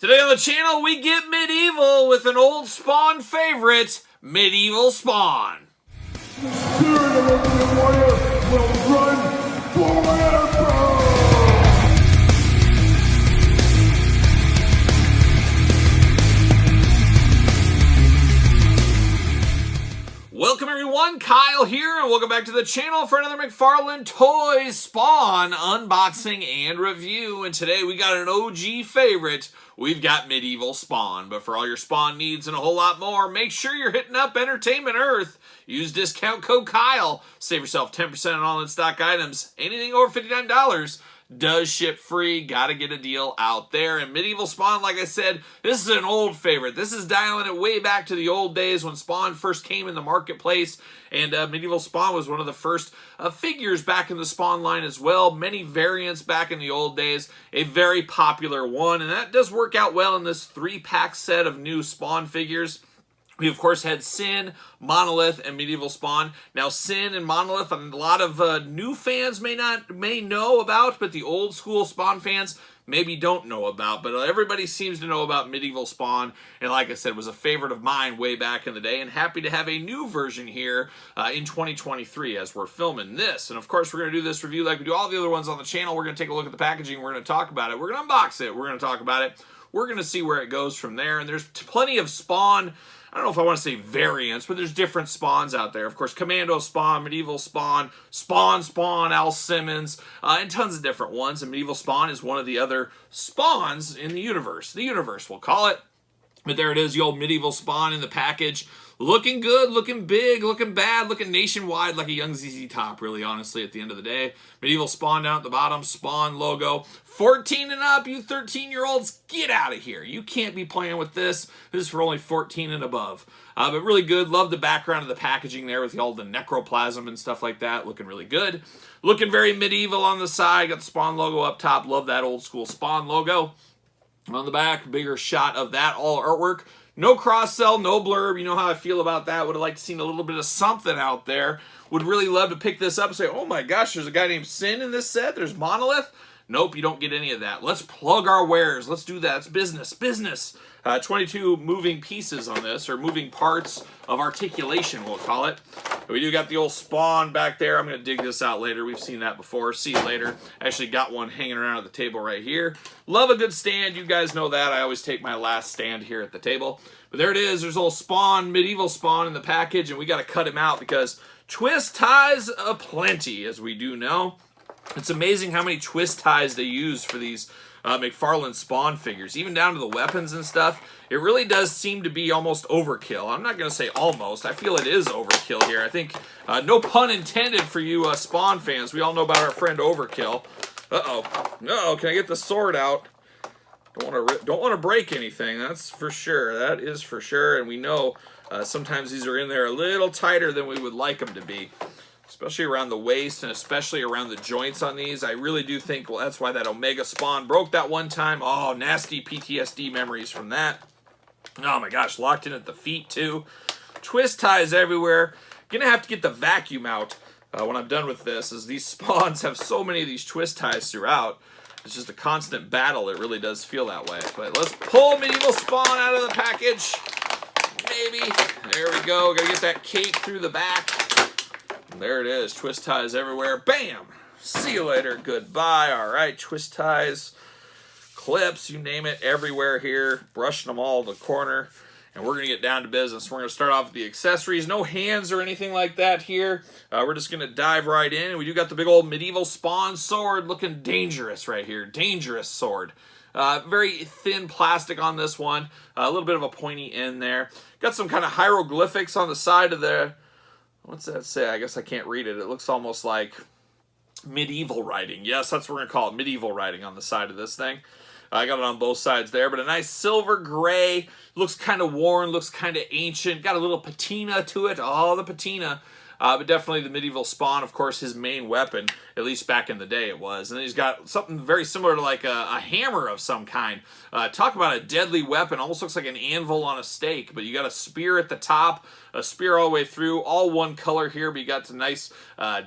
Today on the channel, we get medieval with an old Spawn favorite, Medieval Spawn. The spirit of Ultimate Warrior will run forever! Welcome everyone, Kyle here, and welcome back to the channel for another McFarlane Toys Spawn unboxing and review. And today we got an OG favorite. We've got Medieval Spawn. But for all your Spawn needs and a whole lot more, make sure you're hitting up Entertainment Earth. Use discount code Kyle. Save yourself 10% on all in-stock items. Anything over $59 does ship free. Gotta get a deal out there. And Medieval Spawn, like I said, this is an old favorite. This is dialing it way back to the old days when Spawn first came in the marketplace. And Medieval Spawn was one of the first figures back in the Spawn line as well. Many variants back in the old days. A very popular one. And that does work out well in this 3-pack set of new Spawn figures. We, of course, had Sin, Monolith, and Medieval Spawn. Now, Sin and Monolith, a lot of new fans may know about, but the old school Spawn fans maybe don't know about. But everybody seems to know about Medieval Spawn, and like I said, was a favorite of mine way back in the day, and happy to have a new version here in 2023 as we're filming this. And, of course, we're going to do this review like we do all the other ones on the channel. We're going to take a look at the packaging. We're going to talk about it. We're going to unbox it. We're going to talk about it. We're going to see where it goes from there, and there's plenty of Spawn. I don't know if I want to say variants, but there's different Spawns out there. Of course, Commando Spawn, Medieval Spawn, Spawn, Al Simmons, and tons of different ones. And Medieval Spawn is one of the other Spawns in the universe. The universe, we'll call it. But there it is, the old Medieval Spawn in the package. Looking good, looking big, looking bad, looking nationwide like a young ZZ Top, really, honestly, at the end of the day. Medieval Spawn down at the bottom, Spawn logo. 14 and up, you 13-year-olds, get out of here. You can't be playing with this. This is for only 14 and above. But really good. Love the background of the packaging there with all the necroplasm and stuff like that. Looking really good. Looking very medieval on the side. Got the Spawn logo up top. Love that old school Spawn logo. On the back, bigger shot of that, all artwork. No cross-sell, no blurb. You know how I feel about that. Would have liked to seen a little bit of something out there. Would really love to pick this up and say, oh my gosh, there's a guy named Sin in this set. There's Monolith. Nope, you don't get any of that. Let's plug our wares. Let's do that. It's business, business. 22 moving pieces on this, or moving parts of articulation, we'll call it. We do got the old Spawn back there. I'm going to dig this out later. We've seen that before. See you later. Actually got one hanging around at the table right here. Love a good stand. You guys know that. I always take my last stand here at the table. But there it is. There's old Spawn, Medieval Spawn in the package, and we got to cut him out because twist ties aplenty, as we do know. It's amazing how many twist ties they use for these McFarlane Spawn figures, even down to the weapons and stuff. It really does seem to be almost overkill. I'm not going to say almost. I feel it is overkill here. I think, no pun intended for you Spawn fans. We all know about our friend Overkill. Uh-oh. Uh-oh, can I get the sword out? Don't want to break anything, that's for sure. That is for sure, and we know sometimes these are in there a little tighter than we would like them to be. Especially around the waist and especially around the joints on these. I really do think, well, that's why that Omega Spawn broke that one time. Oh, nasty PTSD memories from that. Oh my gosh, locked in at the feet too. Twist ties everywhere. Gonna have to get the vacuum out when I'm done with this, as these Spawns have so many of these twist ties throughout. It's just a constant battle. It really does feel that way. But let's pull Medieval Spawn out of the package. Maybe. There we go. Gotta get that cake through the back. There it is, twist ties everywhere. Bam! See you later, goodbye. All right, twist ties, clips, you name it, everywhere here. Brushing them all to the corner. And we're going to get down to business. We're going to start off with the accessories. No hands or anything like that here. We're just going to dive right in. We do got the big old Medieval Spawn sword looking dangerous right here. Dangerous sword. Very thin plastic on this one. A little bit of a pointy end there. Got some kind of hieroglyphics on the side of the... What's that say? I guess I can't read it. It looks almost like medieval writing. Yes, that's what we're going to call it. Medieval writing on the side of this thing. I got it on both sides there, but a nice silver gray. Looks kind of worn, looks kind of ancient. Got a little patina to it. Oh, the patina. But definitely the Medieval Spawn, of course, his main weapon, at least back in the day it was. And then he's got something very similar to like a hammer of some kind. Talk about a deadly weapon. Almost looks like an anvil on a stake, but you got a spear at the top, a spear all the way through, all one color here, but you got some nice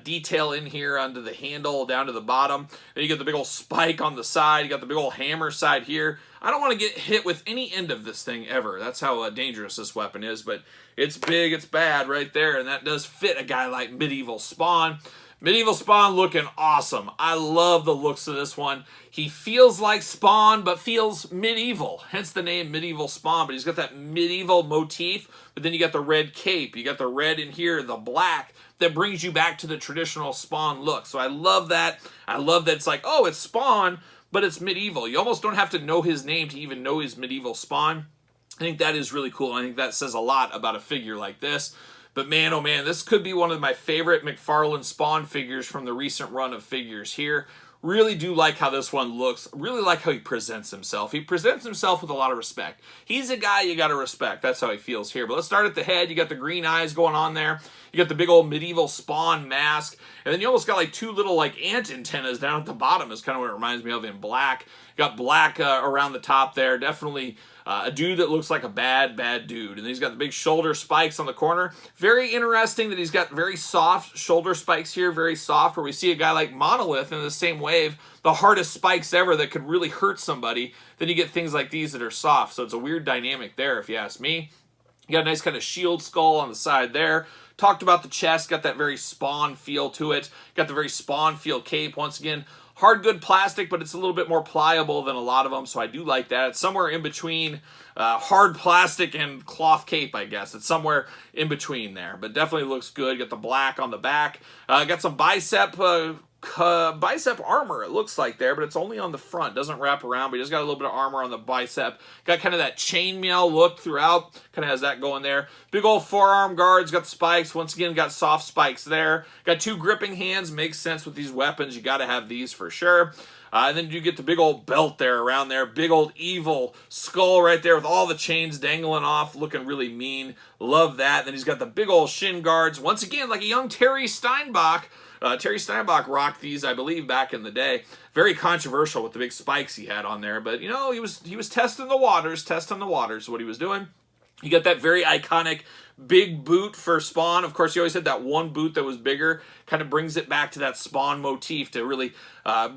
detail in here under the handle down to the bottom. Then you get the big old spike on the side. You got the big old hammer side here. I don't want to get hit with any end of this thing ever. That's how dangerous this weapon is, but it's big, it's bad right there, and that does fit a guy like Medieval Spawn. Medieval Spawn looking awesome. I love the looks of this one. He feels like Spawn, but feels medieval. Hence the name Medieval Spawn, but he's got that medieval motif, but then you got the red cape. You got the red in here, the black, that brings you back to the traditional Spawn look. So I love that. I love that it's like, oh, it's Spawn, but it's medieval. You almost don't have to know his name to even know he's Medieval Spawn. I think that is really cool. I think that says a lot about a figure like this. But man, oh man, this could be one of my favorite McFarlane Spawn figures from the recent run of figures here. Really do like how this one looks. Really like how he presents himself. He presents himself with a lot of respect. He's a guy you got to respect. That's how he feels here. But let's start at the head. You got the green eyes going on there. You got the big old Medieval Spawn mask. And then you almost got like two little like ant antennas down at the bottom is kind of what it reminds me of in black. You got black around the top there. Definitely a dude that looks like a bad dude. And then he's got the big shoulder spikes on the corner. Very interesting that he's got very soft shoulder spikes here. Very soft, where we see a guy like Monolith in the same wave, the hardest spikes ever that could really hurt somebody. Then you get things like these that are soft. So it's a weird dynamic there, if you ask me. You got a nice kind of shield skull on the side there. Talked about the chest. Got that very Spawn feel to it. Got the very Spawn feel cape. Once again, hard good plastic, but it's a little bit more pliable than a lot of them, so I do like that. It's somewhere in between hard plastic and cloth cape, I guess. It's somewhere in between there, but definitely looks good. Got the black on the back. Got some bicep armor, it looks like there, but it's only on the front. Doesn't wrap around, but he just got a little bit of armor on the bicep. Got kind of that chainmail look throughout. Kind of has that going there. Big old forearm guards. Got spikes. Once again, got soft spikes there. Got two gripping hands. Makes sense with these weapons. You got to have these for sure. And then you get the big old belt there around there. Big old evil skull right there with all the chains dangling off. Looking really mean. Love that. Then he's got the big old shin guards. Once again, like a young Terry Steinbach. Terry Steinbach rocked these, I believe, back in the day. Very controversial with the big spikes he had on there. But, you know, he was testing the waters. What he was doing. You got that very iconic big boot for Spawn. Of course, you always had that one boot that was bigger. Kind of brings it back to that Spawn motif to really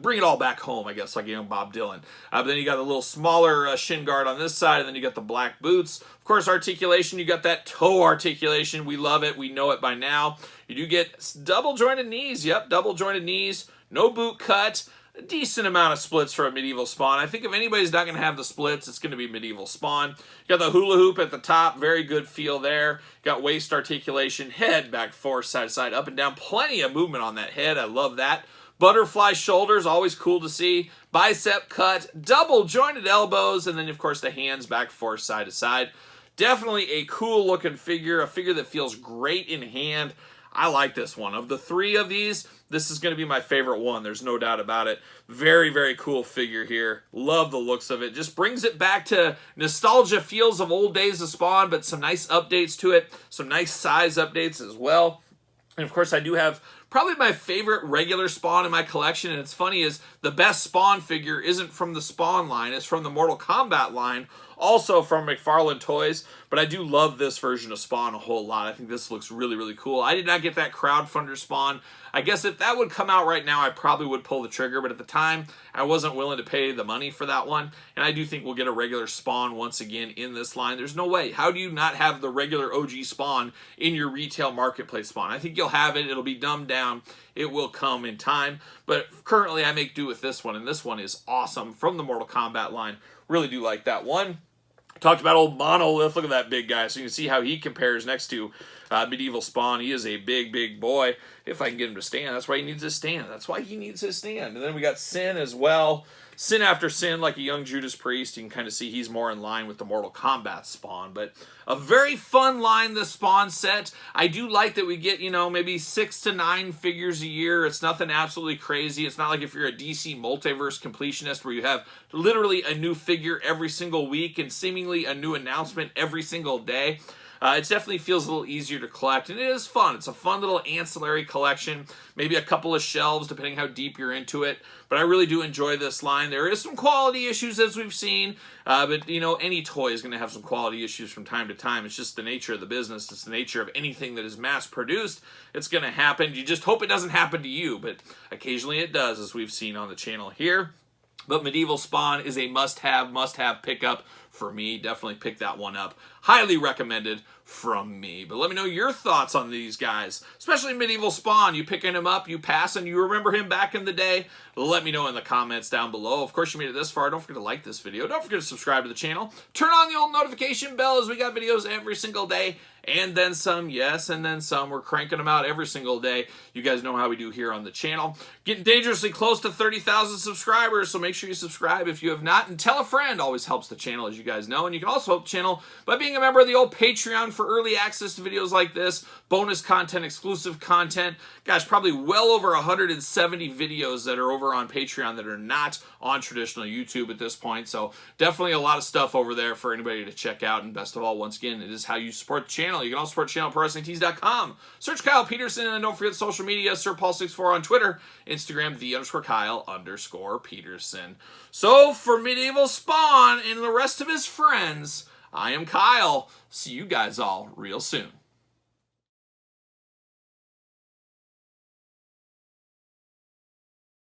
bring it all back home, I guess, like young Bob Dylan. But then you got a little smaller shin guard on this side, and then you got the black boots. Of course, articulation, you got that toe articulation. We love it. We know it by now. You do get double jointed knees. Yep, double jointed knees. No boot cut. A decent amount of splits for a Medieval Spawn. I think if anybody's not going to have the splits, it's going to be Medieval Spawn. You got the hula hoop at the top. Very good feel there. You got waist articulation. Head back forth, side to side, up and down. Plenty of movement on that head. I love that. Butterfly shoulders, always cool to see. Bicep cut. Double jointed elbows. And then, of course, the hands back forth, side to side. Definitely a cool looking figure. A figure that feels great in hand. I like this one. Of the three of these, this is going to be my favorite one. There's no doubt about it. Very, very cool figure here. Love the looks of it. Just brings it back to nostalgia feels of old days of Spawn, but some nice updates to it. Some nice size updates as well. And of course, I do have probably my favorite regular Spawn in my collection. And it's funny is the best Spawn figure isn't from the Spawn line. It's from the Mortal Kombat line. Also from McFarlane Toys, but I do love this version of Spawn a whole lot. I think this looks really, really cool. I did not get that crowdfunder Spawn. I guess if that would come out right now, I probably would pull the trigger, but at the time, I wasn't willing to pay the money for that one, and I do think we'll get a regular Spawn once again in this line. There's no way. How do you not have the regular OG Spawn in your retail marketplace Spawn? I think you'll have it. It'll be dumbed down. It will come in time, but currently I make do with this one, and this one is awesome from the Mortal Kombat line. Really do like that one. Talked about old Monolith. Look at that big guy. So you can see how he compares next to Medieval Spawn. He is a big, big boy. If I can get him to stand, that's why he needs his stand. And then we got Sin as well. Sin after Sin, like a young Judas Priest. You can kind of see he's more in line with the Mortal Kombat Spawn. But a very fun line, the Spawn set. I do like that we get, you know, maybe 6 to 9 figures a year. It's nothing absolutely crazy. It's not like if you're a DC multiverse completionist where you have literally a new figure every single week and seemingly a new announcement every single day. It definitely feels a little easier to collect, and it is fun. It's a fun little ancillary collection, maybe a couple of shelves, depending how deep you're into it. But I really do enjoy this line. There is some quality issues, as we've seen, but, you know, any toy is going to have some quality issues from time to time. It's just the nature of the business. It's the nature of anything that is mass-produced. It's going to happen. You just hope it doesn't happen to you, but occasionally it does, as we've seen on the channel here. But Medieval Spawn is a must-have pickup for me. Definitely pick that one up. Highly recommended from me. But let me know your thoughts on these guys, especially Medieval Spawn. You picking him up, you passing, you remember him back in the day? Let me know in the comments down below. Of course, you made it this far. Don't forget to like this video. Don't forget to subscribe to the channel. Turn on the old notification bell as we got videos every single day. And then some, yes, and then some. We're cranking them out every single day. You guys know how we do here on the channel. Getting dangerously close to 30,000 subscribers, so make sure you subscribe if you have not. And tell a friend always helps the channel, as you guys know. And you can also help the channel by being a member of the old Patreon for early access to videos like this, bonus content, exclusive content. Gosh, probably well over 170 videos that are over on Patreon that are not on traditional YouTube at this point. So definitely a lot of stuff over there for anybody to check out. And best of all, once again, it is how you support the channel. You can also support the channel at ProWrestlingTees.com. Search Kyle Peterson, and don't forget social media, SirPaul64 on Twitter, Instagram, _Kyle_Peterson. So for Medieval Spawn and the rest of his friends, I am Kyle. See you guys all real soon.